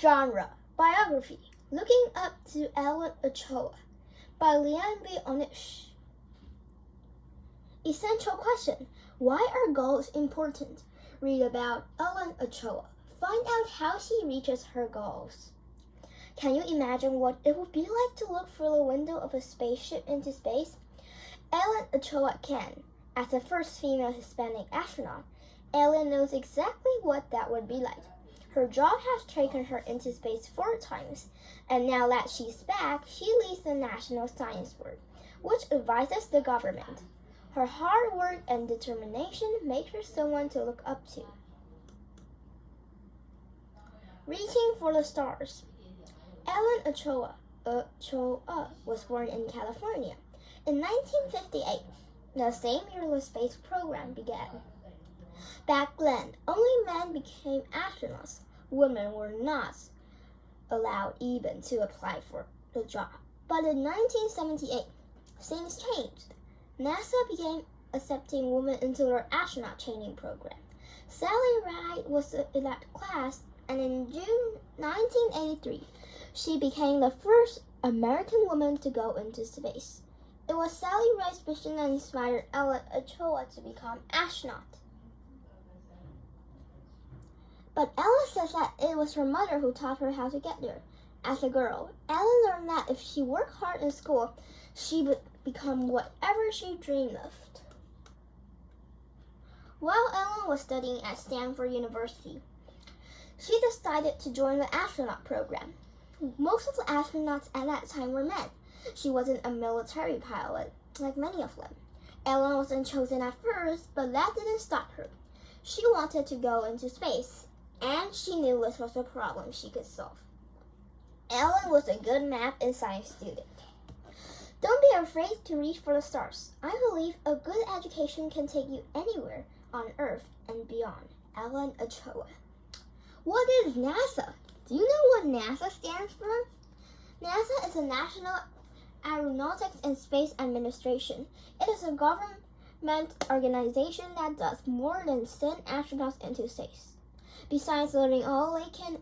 Genre: Biography. Looking Up to Ellen Ochoa by Leanne B. Onish. Essential question: why are goals important? Read about Ellen Ochoa. Find out how she reaches her goals. Can you imagine what it would be like to look through the window of a spaceship into space? Ellen Ochoa can. As the first female Hispanic astronaut, Ellen knows exactly what that would be like. Her job has taken her into space 4 times, and now that she's back, she leads the National Science Board, which advises the government. Her hard work and determination make her someone to look up to. Reaching for the stars. Ellen Ochoa was born in California in 1958, the same year the space program began. Back then, only men became astronauts. Women were not allowed even to apply for the job. But in 1978, things changed. NASA began accepting women into their astronaut training program. Sally Ride was in that class, and in June 1983, she became the first American woman to go into space. It was Sally Ride's mission that inspired Ellen Ochoa to become an astronaut. But Ellen says that it was her mother who taught her how to get there. As a girl, Ellen learned that if she worked hard in school, she would become whatever she dreamed of. While Ellen was studying at Stanford University, she decided to join the astronaut program. Most of the astronauts at that time were men. She wasn't a military pilot, like many of them. Ellen wasn't chosen at first, but that didn't stop her. She wanted to go into space, and she knew this was a problem she could solve. Ellen was a good math and science student. Don't be afraid to reach for the stars. I believe a good education can take you anywhere on Earth and beyond. Ellen Ochoa. What is NASA? Do you know what NASA stands for? NASA is the National Aeronautics and Space Administration. It is a government organization that does more than send astronauts into space. Besides learning all they can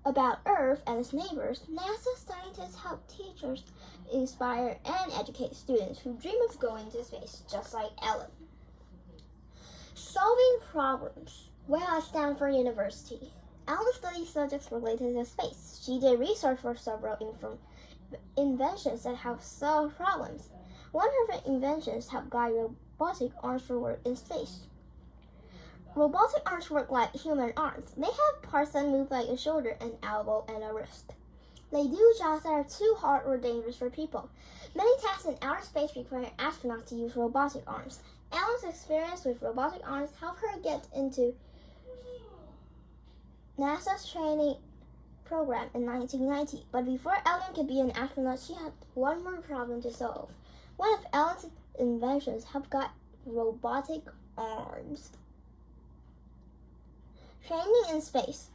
about Earth and its neighbors, NASA scientists help teachers inspire and educate students who dream of going to space, just like Ellen. Solving problems. While at Stanford University, Ellen studied subjects related to space. She did research for several inventions that help solve problems. One of her inventions helped guide robotic arms for work in space. Robotic arms work like human arms. They have parts that move like a shoulder, an elbow, and a wrist. They do jobs that are too hard or dangerous for people. Many tasks in outer space require astronauts to use robotic arms. Ellen's experience with robotic arms helped her get into NASA's training program in 1990. But before Ellen could be an astronaut, she had one more problem to solve. One of Ellen's inventions helped guide robotic arms. Training in space.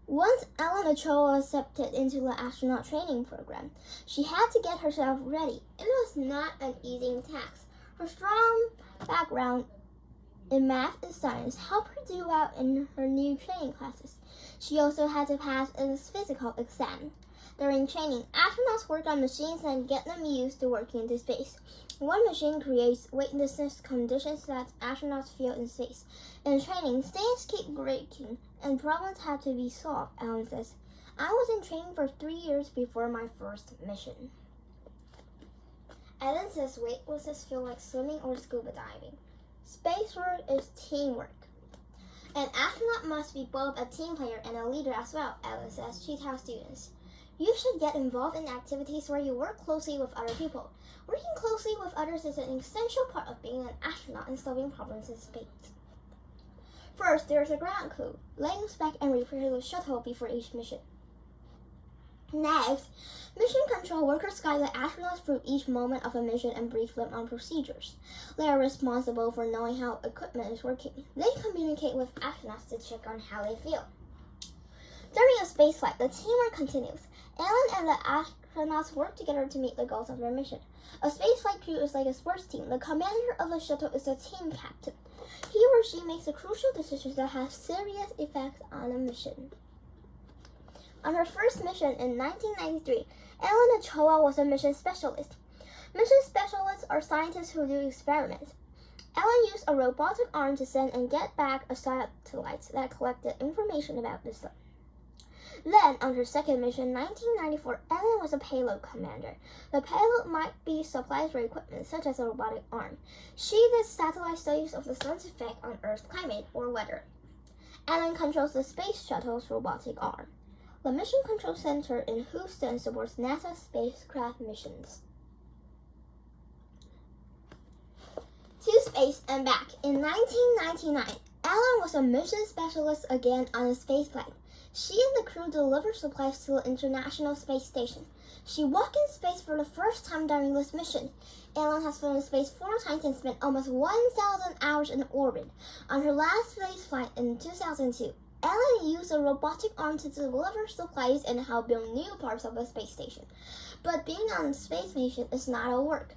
Once Ellen Ochoa was accepted into the astronaut training program, she had to get herself ready. It was not an easy task. Her strong background in math and science helped her do well in her new training classes. She also had to pass a physical exam. During training, astronauts work on machines and get them used to working in space. One machine creates weightlessness conditions that astronauts feel in space. In training, things keep breaking and problems have to be solved, Ellen says. I was in training for 3 years before my first mission. Ellen says weightlessness feels like swimming or scuba diving. Space work is teamwork. An astronaut must be both a team player and a leader as well, Ellen says. She tells students, you should get involved in activities where you work closely with other people. Working closely with others is an essential part of being an astronaut and solving problems in space. First, there is a ground crew. They inspect and repair the shuttle before each mission. Next, mission control workers guide the astronauts through each moment of a mission and brief them on procedures. They are responsible for knowing how equipment is working. They communicate with astronauts to check on how they feel. During a spaceflight, the teamwork continues. Ellen and the astronauts work together to meet the goals of their mission. A spaceflight crew is like a sports team. The commander of the shuttle is the team captain. He or she makes the crucial decisions that have serious effects on a mission. On her first mission in 1993, Ellen Ochoa was a mission specialist. Mission specialists are scientists who do experiments. Ellen used a robotic arm to send and get back a satellite that collected information about the sun. Then, on her second mission in 1994, Ellen was a payload commander. The payload might be supplies or equipment, such as a robotic arm. She did satellite studies of the sun's effect on Earth's climate or weather. Ellen controls the space shuttle's robotic arm. The Mission Control Center in Houston supports NASA spacecraft missions. To space and back. In 1999, Ellen was a mission specialist again on a spaceflight. She and the crew delivered supplies to the International Space Station. She walked in space for the first time during this mission. Ellen has flown in space 4 times and spent almost 1,000 hours in orbit. On her last space flight in 2002, Ellen used a robotic arm to deliver supplies and help build new parts of the space station. But being on a space mission is not all work.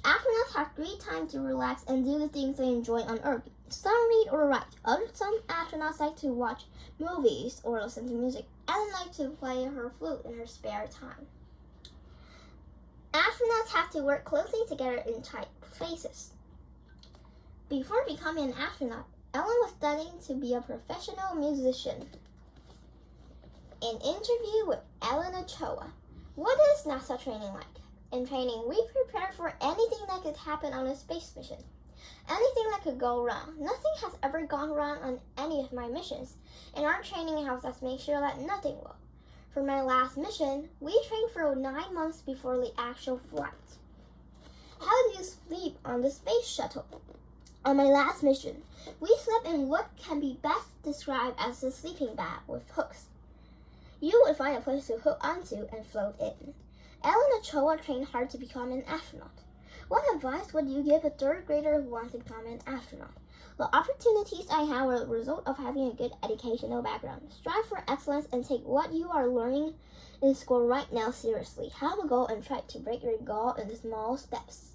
Astronauts have free time to relax and do the things they enjoy on Earth. Some read or write. Some astronauts like to watch movies or listen to music. Ellen likes to play her flute in her spare time. Astronauts have to work closely together in tight spaces. Before becoming an astronaut, Ellen was studying to be a professional musician. An interview with Ellen Ochoa. What is NASA training like? In training, we prepare for anything that could happen on a space mission. Anything that could go wrong. Nothing has ever gone wrong on any of my missions, and our training helps us make sure that nothing will. For my last mission, we trained for 9 months before the actual flight. How do you sleep on the space shuttle? On my last mission, we slept in what can be best described as a sleeping bag with hooks. You would find a place to hook onto and float in. Ellen Ochoa trained hard to become an astronaut. What advice would you give a 3rd grader who wants to become an astronaut? The opportunities I had were the result of having a good educational background. Strive for excellence and take what you are learning in school right now seriously. Have a goal and try to break your goal into small steps.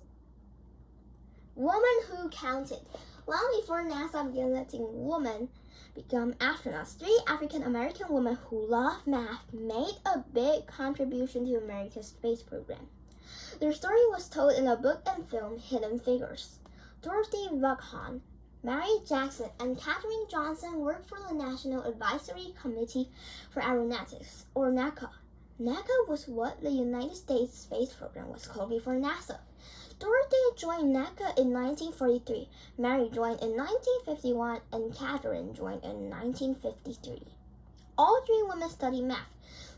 Woman who counted. Long before NASA began letting women become astronauts, 3 African American women who loved math made a big contribution to America's space program. Their story was told in a book and film, Hidden Figures. Dorothy Vaughan, Mary Jackson, and Katherine Johnson worked for the National Advisory Committee for Aeronautics, or NACA. NACA was what the United States space program was called before NASA. Dorothy joined NACA in 1943, Mary joined in 1951, and Katherine joined in 1953. All 3 women studied math.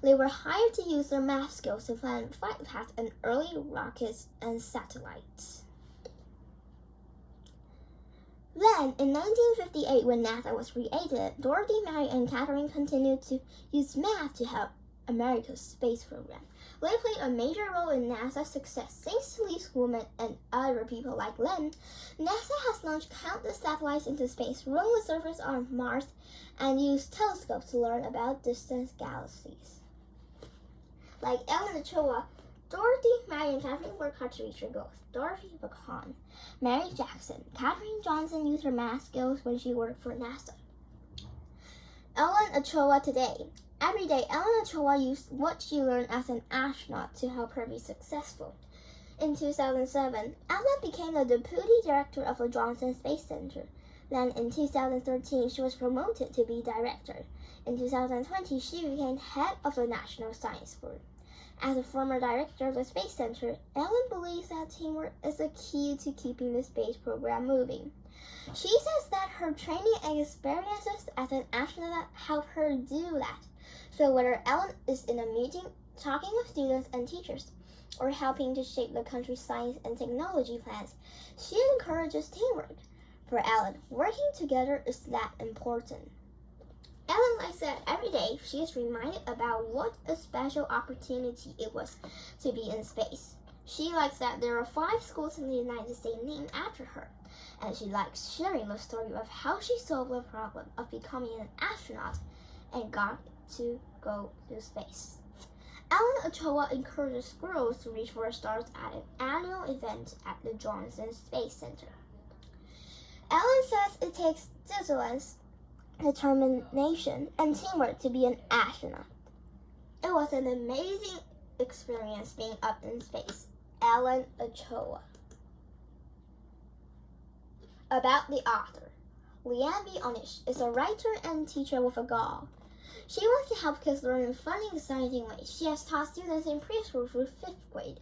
They were hired to use their math skills to plan flight paths and early rockets and satellites. Then, in 1958, when NASA was created, Dorothy, Mary, and Katherine continued to use math to help America's space program. They played a major role in NASA's success. Thanks to these women and other people like them, NASA has launched countless satellites into space, roamed the surface of Mars, and used telescopes to learn about distant galaxies. Like Ellen Ochoa, Dorothy, Mary, and Katherine worked hard to reach their goals. Dorothy Vaughan, Mary Jackson, Katherine Johnson used her math skills when she worked for NASA. Ellen Ochoa today. Every day, Ellen Ochoa used what she learned as an astronaut to help her be successful. In 2007, Ellen became the Deputy Director of the Johnson Space Center. Then, in 2013, she was promoted to be Director. In 2020, she became Head of the National Science Board. As a former Director of the Space Center, Ellen believes that teamwork is the key to keeping the space program moving. She says that her training and experiences as an astronaut help her do that. So whether Ellen is in a meeting, talking with students and teachers, or helping to shape the country's science and technology plans, she encourages teamwork. For Ellen, working together is that important. Ellen likes that every day she is reminded about what a special opportunity it was to be in space. She likes that there are 5 schools in the United States named after her, and she likes sharing the story of how she solved the problem of becoming an astronaut and got to go to space. Ellen Ochoa encourages girls to reach for stars at an annual event at the Johnson Space Center. Ellen says it takes diligence, determination, and teamwork to be an astronaut. It was an amazing experience being up in space. Ellen Ochoa. About the author. Leanne B. Onish is a writer and teacher with a goal. She wants to help kids learn in fun and exciting ways. She has taught students in preschool through 5th grade.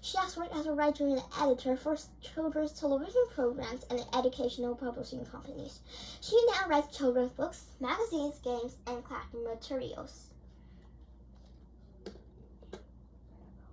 She has worked as a writer and editor for children's television programs and educational publishing companies. She now writes children's books, magazines, games, and classroom materials.